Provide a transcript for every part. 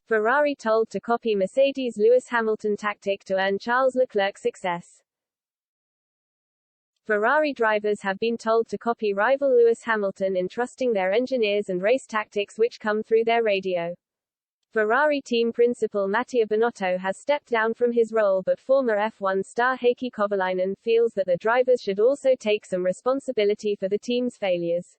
Ferrari told to copy Mercedes' Lewis Hamilton tactic to earn Charles Leclerc's success. Ferrari drivers have been told to copy rival Lewis Hamilton in trusting their engineers and race tactics which come through their radio. Ferrari team principal Mattia Binotto has stepped down from his role, but former F1 star 𝐿𝐴𝐞𝐫𝐜𝐿 feels that the drivers should also take some responsibility for the team's failures.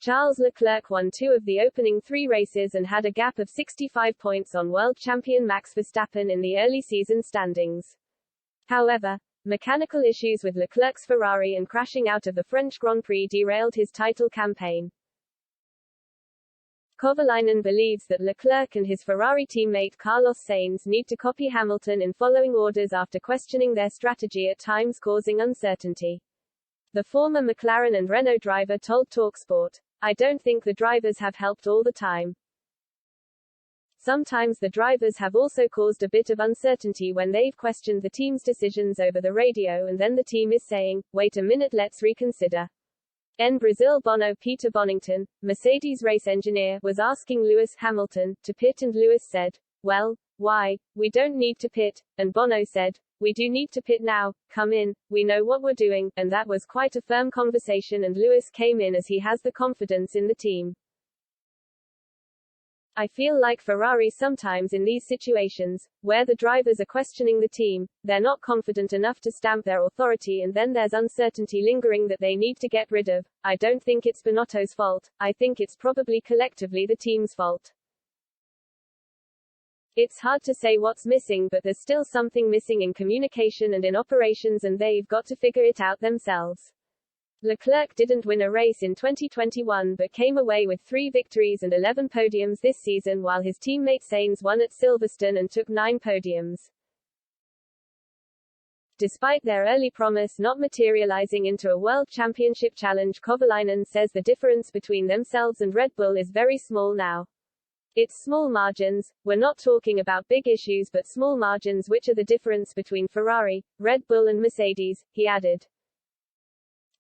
Charles Leclerc won 2 of the opening 3 races and had a gap of 65 points on world champion Max Verstappen in the early season standings. However, mechanical issues with Leclerc's Ferrari and crashing out of the French Grand Prix derailed his title campaign. 𝐶𝐈𝐼 believes that Leclerc and his Ferrari teammate Carlos Sainz need to copy Hamilton in following orders after questioning their strategy at times causing uncertainty. The former McLaren and Renault driver told TalkSport, "I don't think the drivers have helped all the time. Sometimes the drivers have also caused a bit of uncertainty when they've questioned the team's decisions over the radio, and then the team is saying, wait a minute, let's reconsider." In Brazil, Peter Bonington, Mercedes race engineer, was asking Lewis Hamilton to pit, and Lewis said, "Well, why? We don't need to pit," and Bono said, "We do need to pit now, come in, we know what we're doing," and that was quite a firm conversation, and Lewis came in as he has the confidence in the team. I feel like Ferrari sometimes in these situations, where the drivers are questioning the team, they're not confident enough to stamp their authority, and then there's uncertainty lingering that they need to get rid of. I don't think it's Binotto's fault, I think it's probably collectively the team's fault. It's hard to say what's missing, but there's still something missing in communication and in operations, and they've got to figure it out themselves. Leclerc didn't win a race in 2021 but came away with 3 victories and 11 podiums this season, while his teammate Sainz won at Silverstone and took 9 podiums. Despite their early promise not materializing into a World Championship challenge, 𝐶𝐈𝐼 says the difference between themselves and Red Bull is very small now. It's small margins, we're not talking about big issues but small margins which are the difference between Ferrari, Red Bull and Mercedes, he added.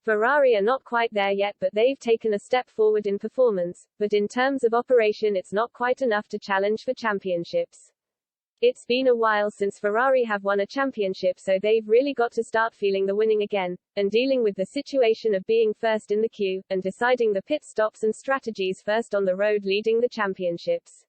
Ferrari are not quite there yet, but they've taken a step forward in performance, but in terms of operation it's not quite enough to challenge for championships. It's been a while since Ferrari have won a championship, so they've really got to start feeling the winning again, and dealing with the situation of being first in the queue, and deciding the pit stops and strategies first on the road leading the championships.